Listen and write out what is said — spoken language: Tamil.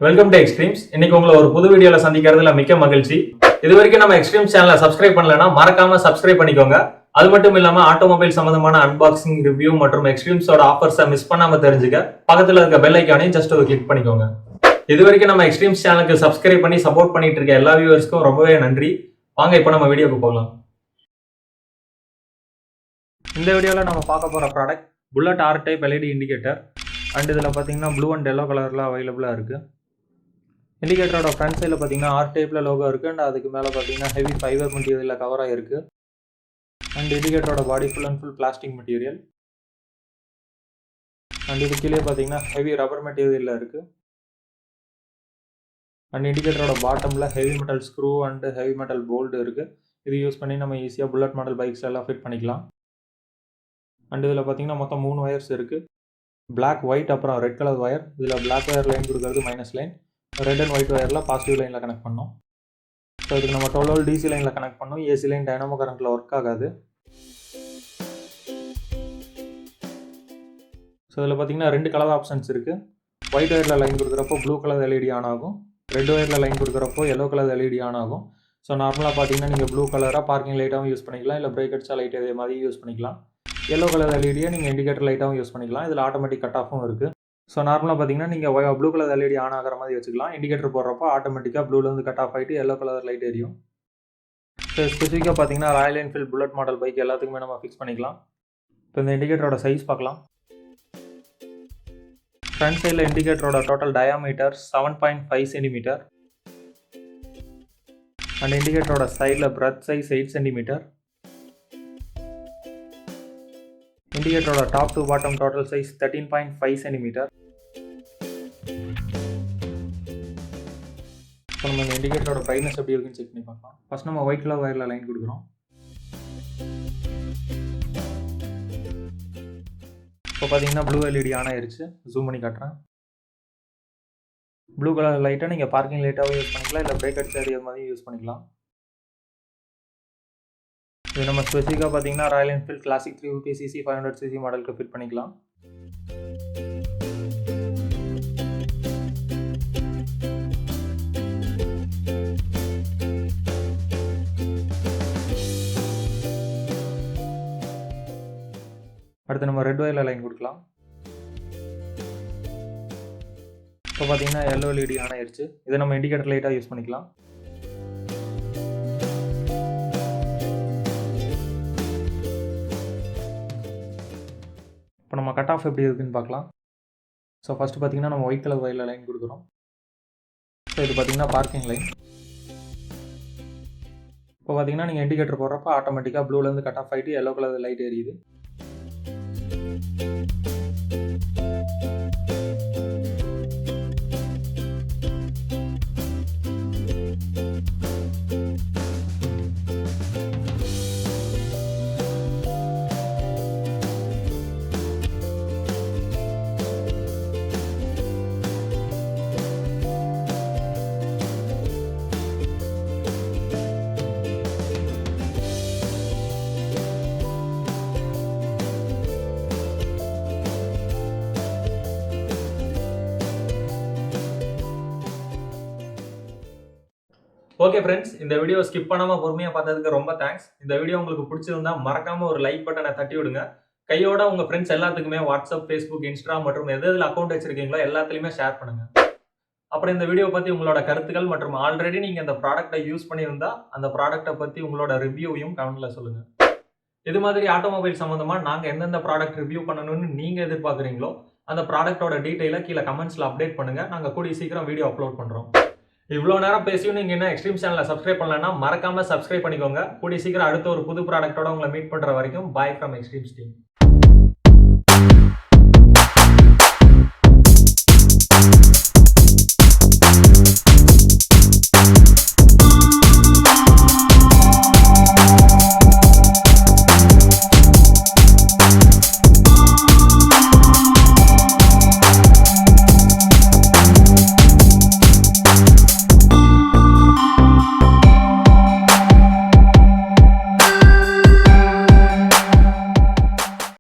Welcome to extremes. இன்னைக்கு உங்களை ஒரு புது வீடியோல சந்திக்கிறதுல மிக்க மகிழ்ச்சி. இது வரைக்கும் நம்ம எக்ஸ்ட்ரீம்ஸ் சேனலை சப்ஸ்கிரைப் பண்ணலன்னா மறக்காம சப்ஸ்கிரைப் பண்ணிக்கோங்க. அது மட்டும் இல்லாம ஆட்டோமொபைல் சம்பந்தமான அன்பாக்சிங், ரிவ்யூ மற்றும் எக்ஸ்ட்ரீம்ஸோட ஆஃபர்ஸை மிஸ் பண்ணாம தெரிஞ்சுக்க பக்கத்துல இருக்க பெல் ஐக்கானையும் ஜஸ்ட் ஒரு கிளிக் பண்ணிக்கோங்க. இது வரைக்கும் நம்ம எக்ஸ்ட்ரீம்ஸ் சேனலுக்கு சப்ஸ்கிரைப் பண்ணி சப்போர்ட் பண்ணிட்டு இருக்க எல்லா வியூவர்ஸ்க்கும் ரொம்பவே நன்றி. வாங்க இப்போ நம்ம வீடியோக்கு போகலாம். இந்த வீடியோல நம்ம பார்க்க போற product bullet R type LED indicator. And இதில் பார்த்தீங்கன்னா ப்ளூ அண்ட் எல்லோ கலரில் அவைலபிளாக இருக்குது. இண்டிகேட்டரோட ஃப்ரண்ட் சைடில் பார்த்தீங்கன்னா ஆர் டைப்பில் லோகோ இருக்குது. அண்ட் அதுக்கு மேலே பார்த்தீங்கன்னா ஹெவி ஃபைபர் மெட்டீரியலில் கவர் ஆகிருக்கு. அண்ட் இண்டிகேட்டரோட body full and full plastic material. And இது கீழே பார்த்தீங்கன்னா ஹெவி ரப்பர் மெட்டீரியலில் இருக்குது. அண்ட் இண்டிகேட்டரோட பாட்டமில் heavy metal screw and heavy metal bolt இருக்குது. இது யூஸ் பண்ணி நம்ம ஈஸியாக புல்லட் மாடல் பைக்ஸ் எல்லாம் ஃபிட் பண்ணிக்கலாம். அண்ட் இதில் பார்த்தீங்கன்னா மொத்தம் 3 வயர்ஸ் இருக்குது. பிளாக், ஒயிட், அப்புறம் ரெட் கலர் ஒயர். இதில் பிளாக் ஒயர் லைன் கொடுக்கறது minus line, red and white ஒயரில் பாசிட்டிவ் லைனில் கனெக்ட் பண்ணோம். ஸோ இதுக்கு நம்ம 12 volt டிசி லைனில் கனெக்ட் பண்ணோம். ஏசி லைன் டைனமோ கரண்ட்டில் ஒர்க் ஆகாது. ஸோ இதில் பார்த்தீங்கன்னா 2 கலர் ஆப்ஷன்ஸ் இருக்குது. ஒயிட் ஒயரில் லைன் கொடுக்குறப்போ ப்ளூ கலர் எல்இடி ஆன் ஆகும். ரெட் ஒயரில் லைன் கொடுக்குறப்போ எல்லோ கலர் எல்இடி ஆன் ஆகும். ஸோ நார்மலாக பார்த்தீங்கன்னா நீங்கள் ப்ளூ கலராக பார்க்கிங் லைட்டாகவும் யூஸ் பண்ணிக்கலாம், இல்லை பிரேக் அடிச்சா லைட் இதே மாதிரி யூஸ் பண்ணிக்கலாம். எல்லோ கலர் எல்இடியை நீங்கள் இண்டிகேட்டர் லைட்டாகவும் யூஸ் பண்ணிக்கலாம். இதில் ஆட்டோமேட்டிக் கட் ஆஃபும் இருக்குது. ஸோ நார்மலாக பார்த்தீங்கன்னா நீங்கள் ப்ளூ கலர் எல்இடி ஆன் ஆகிற மாதிரி வச்சுக்கலாம். இண்டிகேட்டர் போடுறப்போ ஆட்டோமேட்டிக்காக ப்ளூலேருந்து கட் ஆஃப் ஆகிட்டு எல்லோ கலர் லைட் எரியும். ஸோ ஸ்பெசிஃபிக்காக பார்த்தீங்கன்னா Royal Enfield bullet model bike எல்லாத்துக்குமே நம்ம ஃபிக்ஸ் பண்ணிக்கலாம். இப்போ இந்த இண்டிகேட்டரோட சைஸ் பார்க்கலாம். ஃப்ரண்ட் சைடில் இண்டிகேட்டரோட டோட்டல் டயாமீட்டர் 7.5 cm. அண்ட் இண்டிகேட்டரோட சைடில் பிரெத் சைஸ் 8 cm. இண்டிகேட்டரோட top to bottom total size 13.5 cm. இப்போ நம்ம இந்த இண்டிகேட்டரோட பிரைட்னஸ் எப்படி இருக்குன்னு செக் பண்ணி பார்க்கலாம். ஃபர்ஸ்ட் நம்ம ஒயிட் கலர் ஒயரில் லைன் கொடுக்குறோம். இப்போ பார்த்தீங்கன்னா ப்ளூ எல்இடி ஆன் ஆயிடுச்சு. ஜூம் பண்ணி காட்டுறேன். ப்ளூ கலர் லைட்டை நீங்கள் பார்க்கிங் லைட்டாகவும் யூஸ் பண்ணிக்கலாம், இல்லை பிரேக் அடிச்ச ஏரியா மாதிரி யூஸ் பண்ணிக்கலாம். இது நம்ம ஸ்பெசிஃபிக்காக பார்த்தீங்கன்னா Royal Enfield classic 350cc 500cc மாடலுக்கு ஃபிட் பண்ணிக்கலாம். அடுத்து நம்ம ரெட் ஒயரில் லைன் கொடுக்கலாம். இப்போ பார்த்தீங்கன்னா எல்லோ எல்இடி ஆன் ஆயிடுச்சு. இதை நம்ம இண்டிகேட்டர் லைட்டாக யூஸ் பண்ணிக்கலாம். இப்போ நம்ம கட் ஆஃப் எப்படி இருக்குன்னு பார்க்கலாம். ஸோ ஃபஸ்ட்டு பார்த்தீங்கன்னா நம்ம ஒயிட் கலர் ஒயரில் லைன் கொடுக்குறோம். ஸோ இது பார்த்தீங்கன்னா பார்க்கிங் லைன். இப்போ பார்த்தீங்கன்னா நீங்கள் இண்டிகேட்டர் போடுறப்போ ஆட்டோமேட்டிக்காக ப்ளூலேருந்து கட் ஆஃப் ஆகிட்டு எல்லோ கலர் லைட் எரியுது. ஓகே ஃப்ரெண்ட்ஸ், இந்த வீடியோ ஸ்கிப் பண்ணாமல் பொறுமையாக பார்த்ததுக்கு ரொம்ப தேங்க்ஸ். இந்த வீடியோ உங்களுக்கு பிடிச்சிருந்தா மறக்காம ஒரு லைக் பட்டனை தட்டி விடுங்க. கையோட உங்கள் ஃப்ரெண்ட்ஸ் எல்லாத்துக்குமே வாட்ஸ்அப், ஃபேஸ்புக், இன்ஸ்டா மற்றும் எதில் அக்கௌண்ட் வச்சிருக்கீங்களோ எல்லாத்துலேயுமே ஷேர் பண்ணுங்க. அப்புறம் இந்த வீடியோ பற்றி உங்களோட கருத்துக்கள் மற்றும் ஆல்ரெடி நீங்கள் இந்த ப்ராடக்ட்டை யூஸ் பண்ணியிருந்தா அந்த ப்ராடக்ட்டை பற்றி உங்களோட ரிவ்யூவையும் கமெண்ட்டில் சொல்லுங்கள். இது மாதிரி ஆட்டோமொபைல் சம்மந்தமாக நாங்கள் எந்தெந்த ப்ராடக்ட் ரிவ்யூ பண்ணணும்னு நீங்கள் எதிர்பார்க்குறீங்களோ அந்த ப்ராடக்ட்டோட டீட்டெயிலை கீழே கமெண்ட்ஸில் அப்டேட் பண்ணுங்கள். நாங்கள் கூடிய சீக்கிரம் வீடியோ அப்லோட் பண்ணுறோம். இவ்வளோ நேரம் பேசியும் நீங்கள் என்ன எக்ஸ்ட்ரீம் சேனலை சப்ஸ்கிரைப் பண்ணலன்னா மறக்காம சப்ஸ்கிரைப் பண்ணிக்கோங்க. கூடிய சீக்கிரம் அடுத்த ஒரு புது ப்ராடக்ட்டோட உங்களை மீட் பண்ணுற வரைக்கும் பாய் ஃப்ரம் எக்ஸ்ட்ரீம்ஸ் டீம்.